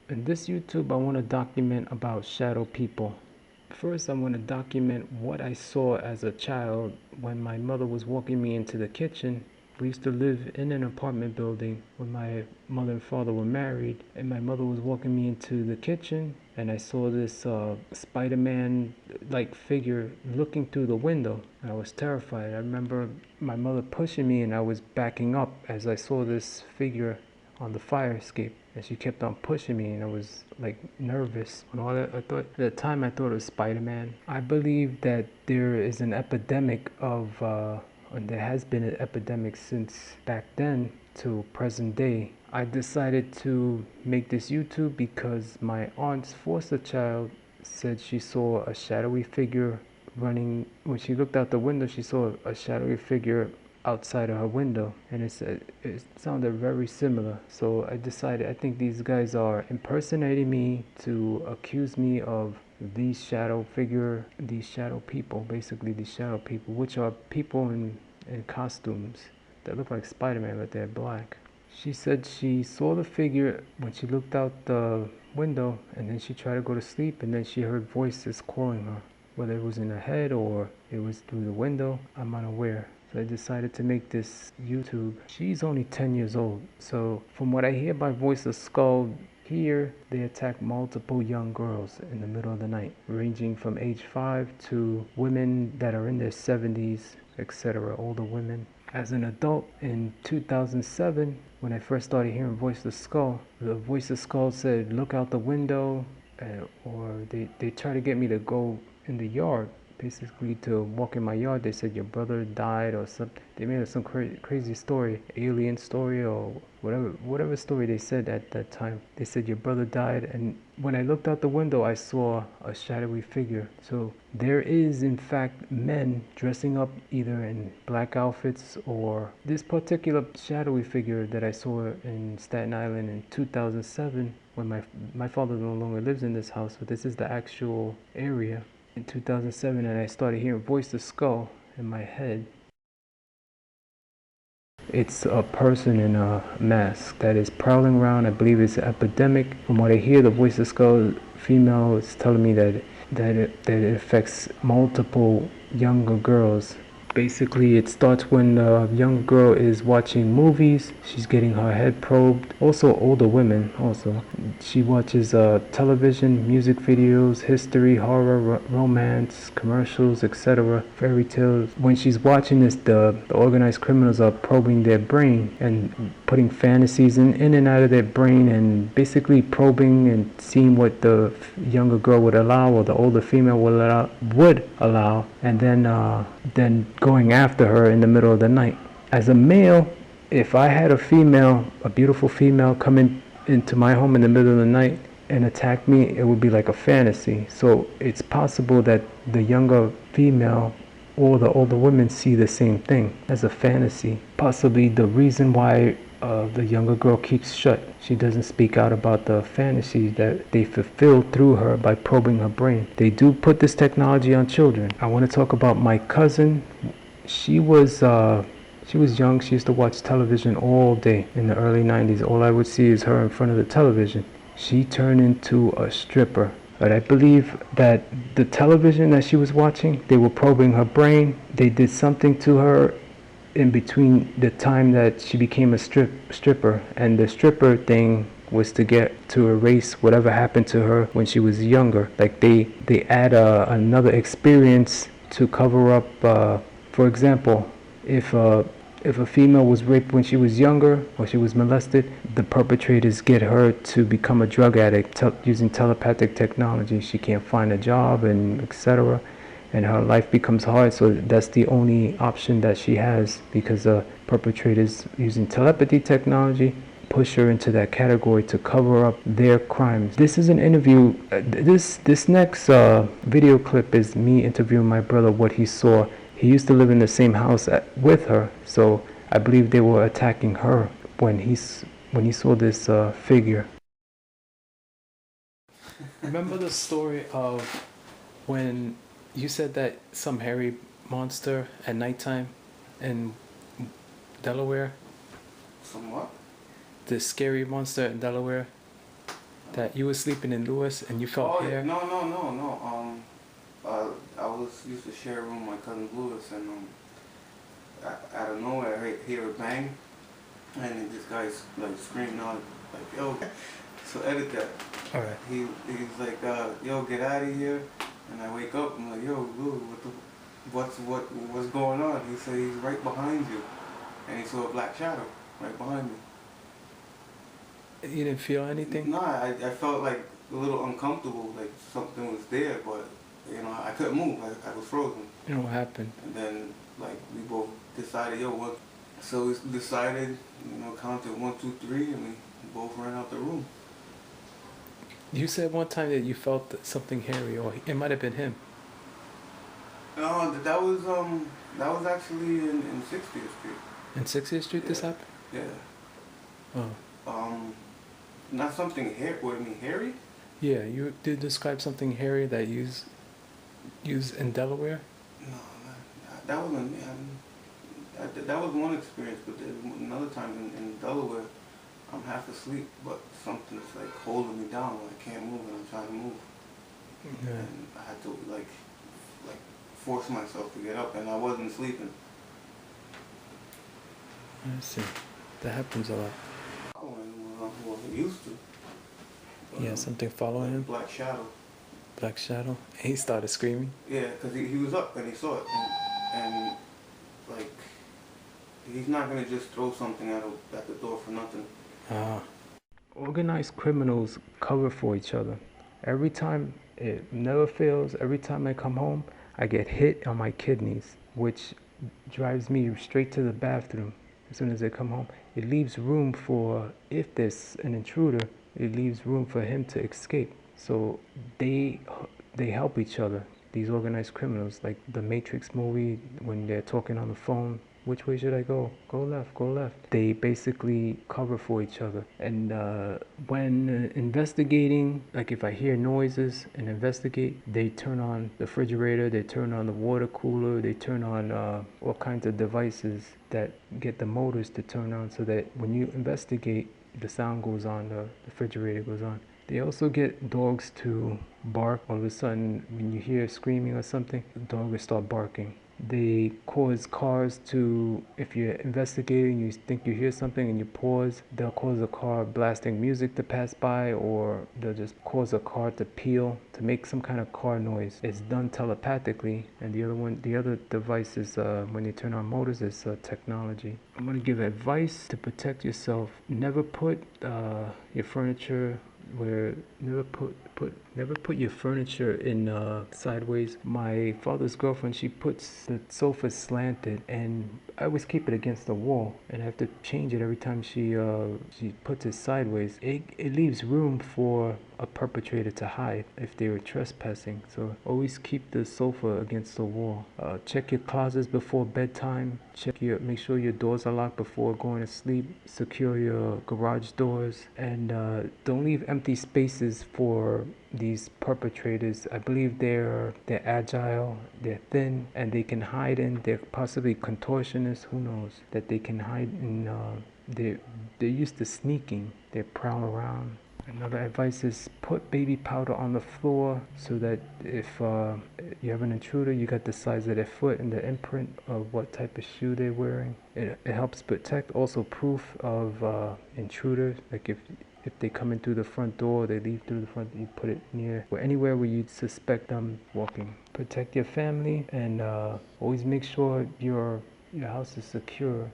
In this YouTube, I want to document about shadow people. First, I want to document what I saw as a child when my mother was walking me into the kitchen. We used to live in an apartment building when my mother and father were married, and my mother was walking me into the kitchen, and I saw this Spider-Man like figure looking through the window. I was terrified. I remember my mother pushing me, and I was backing up as I saw this figure on the fire escape, and she kept on pushing me, and I was like nervous and all that. I thought at the time I thought it was Spider-Man. I believe that there is an epidemic of and there has been an epidemic since back then to present day. I decided to make this YouTube because my aunt's foster child said she saw a shadowy figure running. When she looked out the window, she saw a shadowy figure outside of her window, and it sounded very similar. So I decided, I think these guys are impersonating me to accuse me of these shadow people, basically these shadow people, which are people in costumes that look like Spider-Man, but they're black. She said she saw the figure when she looked out the window, and then she tried to go to sleep, and then she heard voices calling her. Whether it was in her head or it was through the window, I'm unaware. So I decided to make this YouTube. She's only 10 years old. So from what I hear by Voice of Skull, here they attack multiple young girls in the middle of the night, ranging from age 5 to women that are in their 70s, etc., older women. As an adult in 2007, when I first started hearing Voice of Skull, the Voice of Skull said, look out the window, or they try to get me to go in the yard, basically to walk in my yard. They said your brother died or something. They made up some crazy story, alien story or whatever story they said at that time. They said your brother died, and when I looked out the window, I saw a shadowy figure. So there is in fact men dressing up either in black outfits, or this particular shadowy figure that I saw in Staten Island in 2007, when my father no longer lives in this house, but this is the actual area in 2007, and I started hearing Voice of Skull in my head. It's a person in a mask that is prowling around. I believe it's an epidemic. From what I hear, the Voice of Skull female is telling me that it affects multiple younger girls. Basically, it starts when a young girl is watching movies. She's getting her head probed. Also, older women. Also, she watches television, music videos, history, horror, romance, commercials, etc., fairy tales. When she's watching this, the organized criminals are probing their brain and putting fantasies in and out of their brain, and basically probing and seeing what the younger girl would allow or the older female would allow, and then going after her in the middle of the night. As a male, if I had a beautiful female come into my home in the middle of the night and attack me, it would be like a fantasy. So it's possible that the younger female or the older women see the same thing as a fantasy. Possibly the reason why the younger girl keeps shut. She doesn't speak out about the fantasies that they fulfill through her by probing her brain. They do put this technology on children. I want to talk about my cousin. She was young. She used to watch television all day in the early 90s. All I would see is her in front of the television. She turned into a stripper. But I believe that the television that she was watching, they were probing her brain. They did something to her in between the time that she became a stripper, and the stripper thing was to get to erase whatever happened to her when she was younger. Like they add another experience to cover up. For example, if a female was raped when she was younger or she was molested, the perpetrators get her to become a drug addict using telepathic technology. She can't find a job and etc., and her life becomes hard. So that's the only option that she has, because the perpetrators using telepathy technology push her into that category to cover up their crimes. This is an interview. This next video clip is me interviewing my brother what he saw. He used to live in the same house with her, so I believe they were attacking her when he saw this figure. Remember the story of when you said that some hairy monster at nighttime in Delaware? Some what? The scary monster in Delaware? That you were sleeping in Lewis and you felt Oh yeah, hair? no. I was used to share a room with my cousin Lewis, and out of nowhere I hear a bang, and then this guy's like screaming out like, "Yo!" So edit that. All right. He's like, "Yo, get out of here!" And I wake up. I'm like, "Yo, Lou, what's going on?" He said he's right behind you, and he saw a black shadow right behind me. You didn't feel anything? No, I felt like a little uncomfortable, like something was there, but I couldn't move. I was frozen. You know what happened? And then like we both decided, yo, what? So we decided, counted 1, 2, 3, and we both ran out the room. You said one time that you felt something hairy, or it might have been him. No, that was actually in 60th Street. In 60th Street, this Yeah, happened? yeah. Oh. Um, Not something hair. What do you mean, hairy? Yeah, you did describe something hairy that you use in Delaware? No, that wasn't. That was one experience, but there's another time in Delaware, I'm half asleep, but something's like holding me down when I can't move and I'm trying to move, Yeah. and I had to like force myself to get up, and I wasn't sleeping. I see. That happens a lot. Well, he used to. Yeah, something following Like a him? black shadow. Black shadow? He started screaming? Yeah, because he was up and he saw it, and like he's not gonna just throw something at the door for nothing. Ah. Organized criminals cover for each other. Every time, it never fails, every time I come home, I get hit on my kidneys, which drives me straight to the bathroom as soon as I come home. It leaves room for, if there's an intruder, it leaves room for him to escape. So they they help each other. These organized criminals, like the Matrix movie, when they're talking on the phone, which way should I go? Go left, go left. They basically cover for each other. And when investigating, like if I hear noises and investigate, they turn on the refrigerator, they turn on the water cooler, they turn on all kinds of devices that get the motors to turn on so that when you investigate, the sound goes on, the refrigerator goes on. They also get dogs to bark. All of a sudden, when you hear screaming or something, the dog will start barking. They cause cars to, if you're investigating, you think you hear something and you pause, they'll cause a car blasting music to pass by, or they'll just cause a car to peel, to make some kind of car noise. It's done telepathically, and the other device is when you turn on motors, is technology. I'm gonna give advice to protect yourself. Never put your furniture where never put your furniture in sideways. My father's girlfriend, she puts the sofa slanted, and I always keep it against the wall, and I have to change it every time she puts it sideways. It leaves room for a perpetrator to hide if they were trespassing. So always keep the sofa against the wall. Check your closets before bedtime. Make sure your doors are locked before going to sleep. Secure your garage doors, and don't leave empty spaces for these perpetrators. I believe they're agile, they're thin, and they can hide in. They're possibly contortionists. Who knows that they can hide in? They're used to sneaking. They prowl around. Another advice is put baby powder on the floor so that if you have an intruder, you got the size of their foot and the imprint of what type of shoe they're wearing. It helps protect. Also proof of intruders. Like if they come in through the front door, they leave through the front, you put it near or anywhere where you suspect them walking. Protect your family, and always make sure your house is secure.